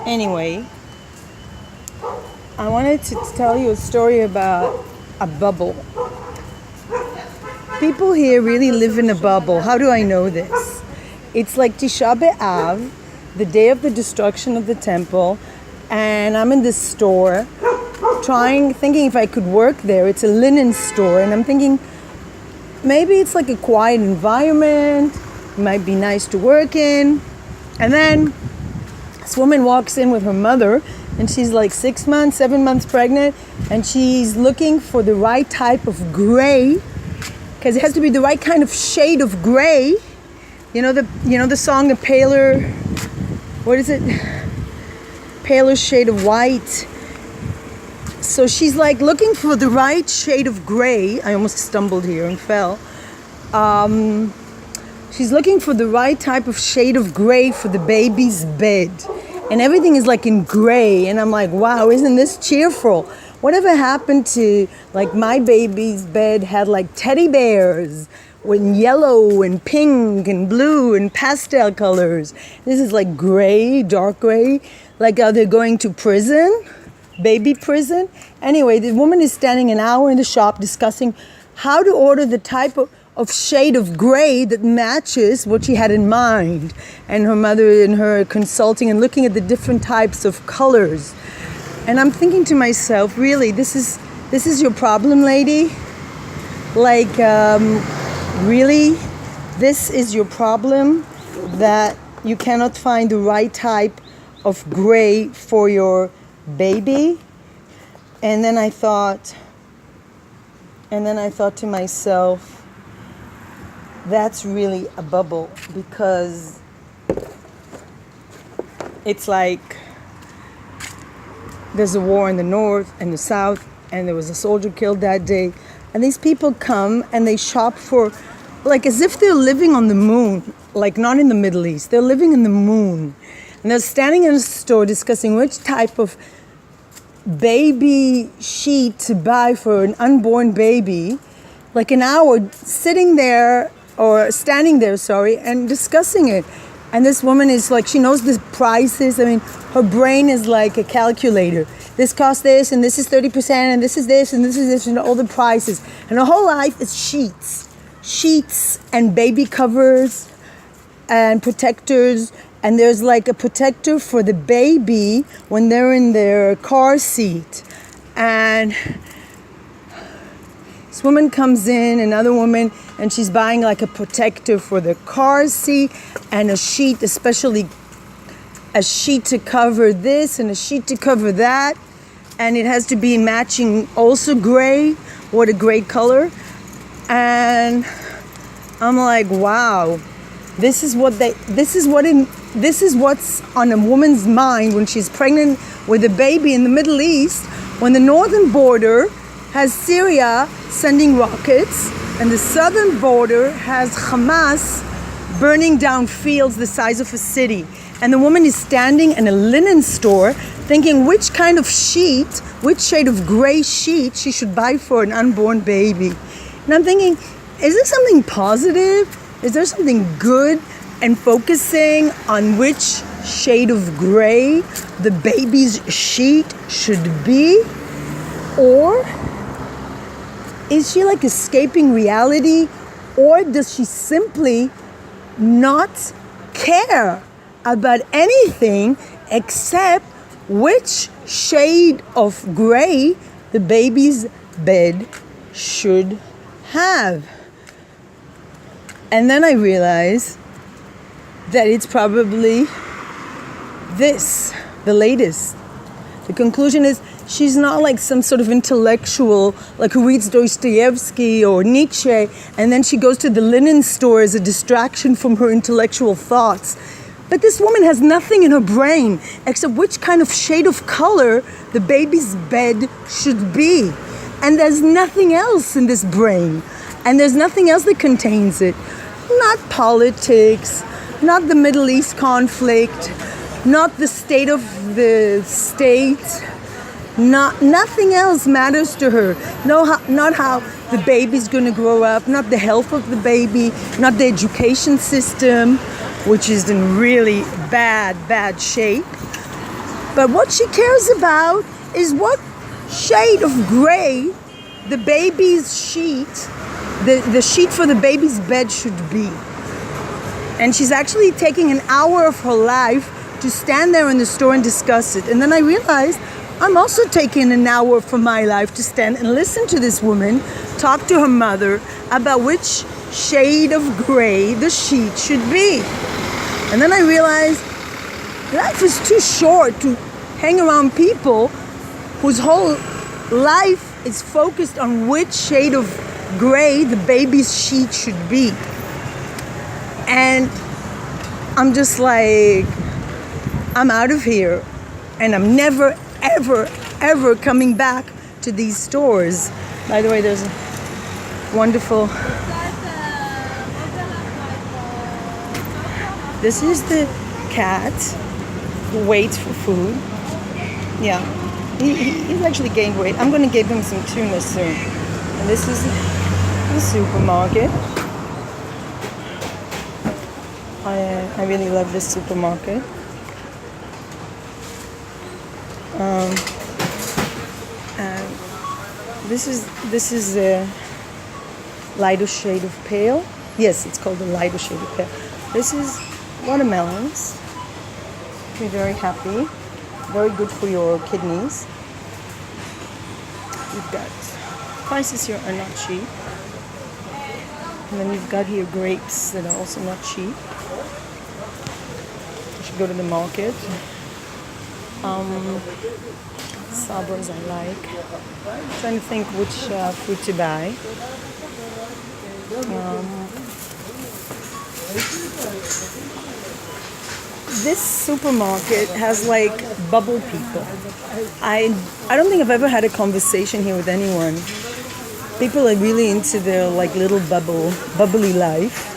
Anyway, I wanted to tell you a story about a bubble. People here really live in a bubble. How do I know this? It's like Tisha B'Av, the day of the destruction of the temple, and I'm in this store thinking if I could work there. It's a linen store, and I'm thinking maybe it's like a quiet environment, it might be nice to work in. And then this woman walks in with her mother, and she's like 6 months, 7 months pregnant, and she's looking for the right type of gray, because it has to be the right kind of shade of gray. You know the song, a paler, what is it? Paler shade of white. So she's like looking for the right shade of gray. I almost stumbled here and fell. She's looking for the right type of shade of gray for the baby's bed. And everything is like in gray. And I'm like, wow, isn't this cheerful? Whatever happened to, like, my baby's bed had like teddy bears with yellow and pink and blue and pastel colors. This is like gray, dark gray. Like, are they going to prison? Baby prison? Anyway, the woman is standing an hour in the shop discussing how to order the type of shade of gray that matches what she had in mind. And her mother and her consulting and looking at the different types of colors. And I'm thinking to myself, really, this is your problem, lady? Like, really? This is your problem? That you cannot find the right type of gray for your baby? And then I thought to myself, that's really a bubble, because it's like there's a war in the north and the south, and there was a soldier killed that day, and these people come and they shop for, like, as if they're living on the moon, like not in the Middle East, they're living in the moon. And they're standing in a store discussing which type of baby sheet to buy for an unborn baby, like an hour sitting there, or standing there, and discussing it. And this woman is like, she knows the prices. I mean, her brain is like a calculator. This costs this, and this is 30%, and this is this, and this is this, and all the prices. And her whole life is sheets and baby covers and protectors. And there's like a protector for the baby when they're in their car seat. And this woman comes in, another woman, and she's buying like a protector for the car seat and a sheet, especially a sheet to cover this and a sheet to cover that. And it has to be matching also gray. What a great color. And I'm like, wow, this is what's on a woman's mind when she's pregnant with a baby in the Middle East, when the northern border has Syria sending rockets, and the southern border has Hamas burning down fields the size of a city. And the woman is standing in a linen store thinking which kind of sheet, which shade of gray sheet she should buy for an unborn baby. And I'm thinking, is there something positive? Is there something good and focusing on which shade of gray the baby's sheet should be? Or is she like escaping reality? Or does she simply not care about anything except which shade of gray the baby's bed should have? And then I realized that it's probably this, the latest. The conclusion is she's not like some sort of intellectual, like who reads Dostoevsky or Nietzsche, and then she goes to the linen store as a distraction from her intellectual thoughts. But this woman has nothing in her brain except which kind of shade of color the baby's bed should be. And there's nothing else in this brain. And there's nothing else that contains it. Not politics, not the Middle East conflict, not the state of the state. Nothing else matters to her. Not how the baby's going to grow up, not the health of the baby, not the education system, which is in really bad shape. But what she cares about is what shade of gray the baby's sheet, the sheet for the baby's bed should be. And she's actually taking an hour of her life to stand there in the store and discuss it. And then I realized I'm also taking an hour from my life to stand and listen to this woman talk to her mother about which shade of gray the sheet should be. And then I realized life is too short to hang around people whose whole life is focused on which shade of gray the baby's sheet should be. And I'm just like, I'm out of here. And I'm never, ever, ever coming back to these stores. By the way, there's a wonderful... This is the cat who waits for food. Yeah, he's actually gained weight. I'm going to give him some tuna soon. And this is the supermarket. I really love this supermarket. And this is a lighter shade of pale. Yes, it's called the lighter shade of pale. This is watermelons. Be very happy. Very good for your kidneys. You've got prices here are not cheap. And then you've got here grapes that are also not cheap. You should go to the market. Sabras I like. I'm trying to think which fruit to buy. This supermarket has like bubble people. I don't think I've ever had a conversation here with anyone. People are really into their like little bubbly life.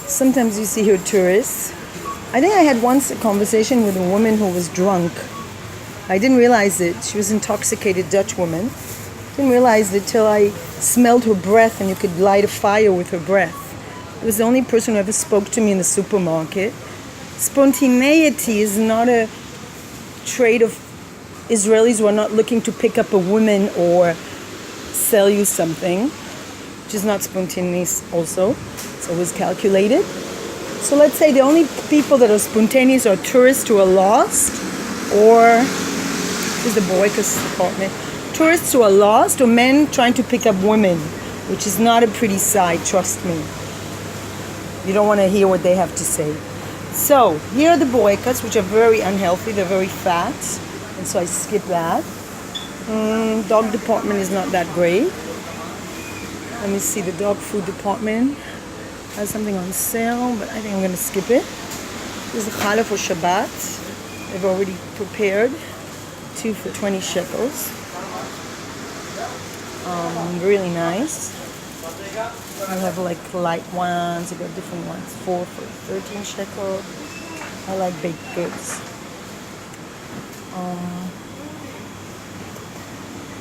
Sometimes you see here tourists. I think I had once a conversation with a woman who was drunk. I didn't realize it. She was an intoxicated Dutch woman. Didn't realize it till I smelled her breath, and you could light a fire with her breath. It was the only person who ever spoke to me in the supermarket. Spontaneity is not a trait of Israelis who are not looking to pick up a woman or sell you something, which is not spontaneous also. It's always calculated. So let's say the only people that are spontaneous are tourists who are lost, or this is the Boyka's apartment. Tourists who are lost, or men trying to pick up women, which is not a pretty sight, trust me. You don't want to hear what they have to say. So here are the Boykas, which are very unhealthy. They're very fat, and so I skip that. Dog department is not that great. Let me see, the dog food department has something on sale, but I think I'm going to skip it. This is the challah for Shabbat. They've already prepared 2 for 20 shekels. Really nice. I have like light ones, I got different ones, 4 for 13 shekels. I like baked goods.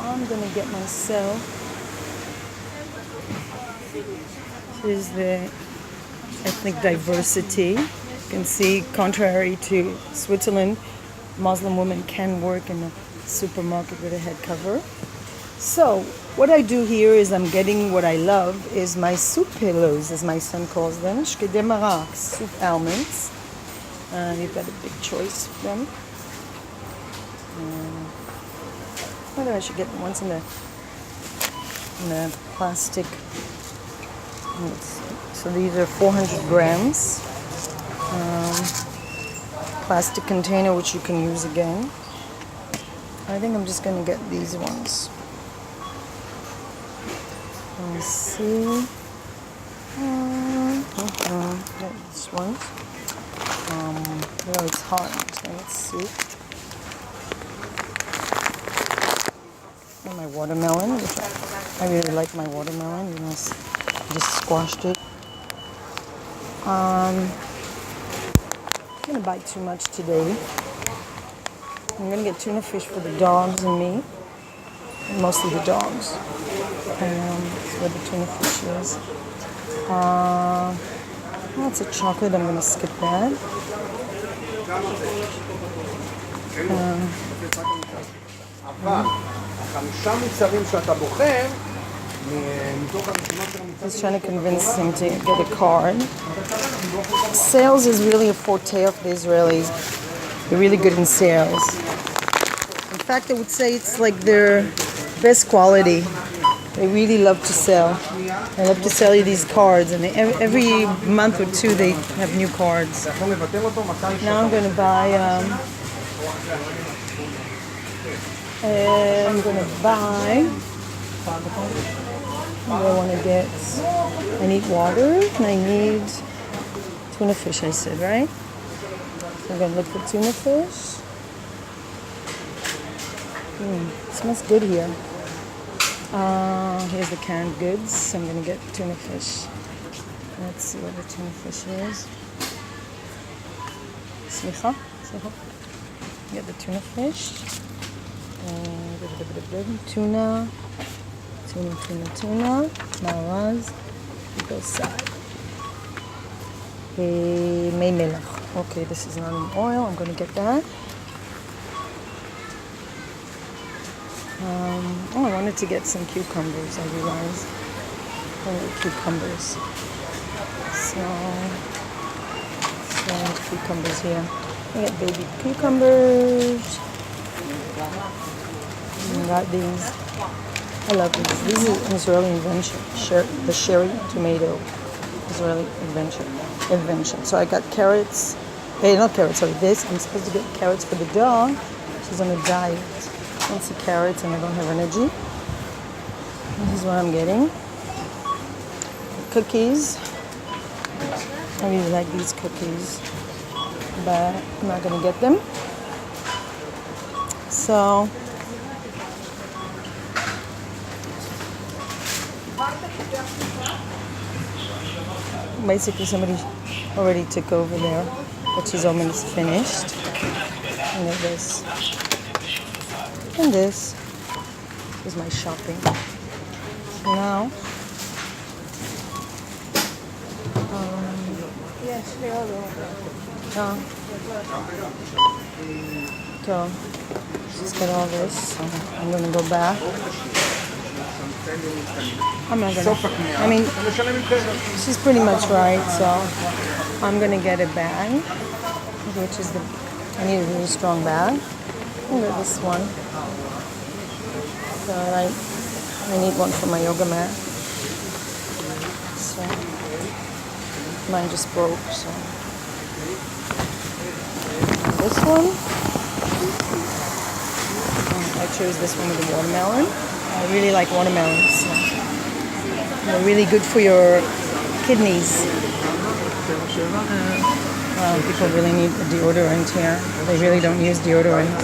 I'm gonna get myself, this is the ethnic diversity. You can see, contrary to Switzerland, Muslim women can work in a supermarket with a head cover. So what I do here is I'm getting what I love is my soup pillows, as my son calls them, shkede marak, soup almonds. You've got a big choice of them. Whether I should get the ones in the plastic. So these are 400 grams. Plastic container which you can use again. I think I'm just going to get these ones. Let me see. This one. Oh, it's hot. So it's soup. And my watermelon, which I really like my watermelon. You know, I just squashed it. I'm gonna buy too much today. I'm gonna get tuna fish for the dogs and me. Mostly the dogs. That's where the tuna fish is. That's a chocolate. I'm gonna skip that. שלושה מוצרים שאתה בוחר מתוך הרשימה של המוצרים. He's trying to convince him to get a card. Sales is really a forte of the Israelis. They're really good in sales. In fact, I would say it's like their best quality. They really love to sell. They love to sell you these cards, and every month or two they have new cards. Now I'm going to buy. What do I want to get? I need water and I need tuna fish, I said, right? So I'm going to look for tuna fish. It smells good here. Here's the canned goods. I'm going to get tuna fish. Let's see what the tuna fish is. Slicha. Get the tuna fish. Tuna. Maraz. Gosai. Mei melach. Okay, this is not an oil. I'm going to get that. I wanted to get some cucumbers, I realized. I like cucumbers. So cucumbers here. I got baby cucumbers. I got these. I love these. These are an Israeli invention. The cherry tomato. Israeli invention. So I got carrots. Not carrots, sorry. This. I'm supposed to get carrots for the dog. She's on a diet. I don't see carrots and I don't have energy. This is what I'm getting. Cookies. I really like these cookies, but I'm not going to get them. So basically somebody already took over there, but she's almost finished. And then this. And this is my shopping. So now, so she's got all this. So I'm gonna go back. I'm not gonna. I mean, she's pretty much right. So I'm gonna get a bag, which is I need a really strong bag. I'll get this one. So I need one for my yoga mat. So mine just broke. So this one. I chose this one with the watermelon. I really like watermelons. So they're really good for your kidneys. People really need a deodorant here. They really don't use deodorant.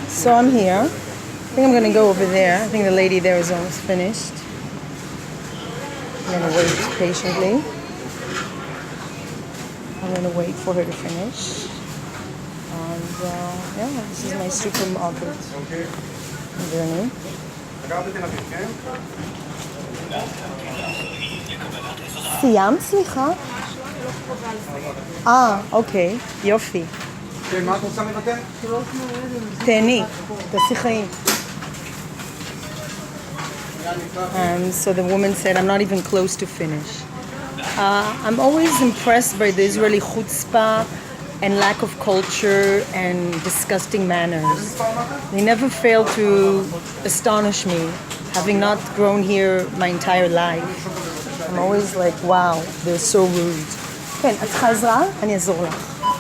So I'm here. I think I'm going to go over there. I think the lady there is almost finished. I'm going to wait patiently. I'm going to wait for her to finish. And yeah, this is my supermarket journey. סיימת, סליחה? אוקיי, יופי. מה את רוצה לבטל? תהני, תעשי חיים. So the woman said, I'm not even close to finish. I'm always impressed by the Israeli chutzpah and lack of culture and disgusting manners. They never fail to astonish me, having not grown here my entire life. I'm always like, wow, they're so rude. כן, את צריכה עזרה? אני אעזור לך.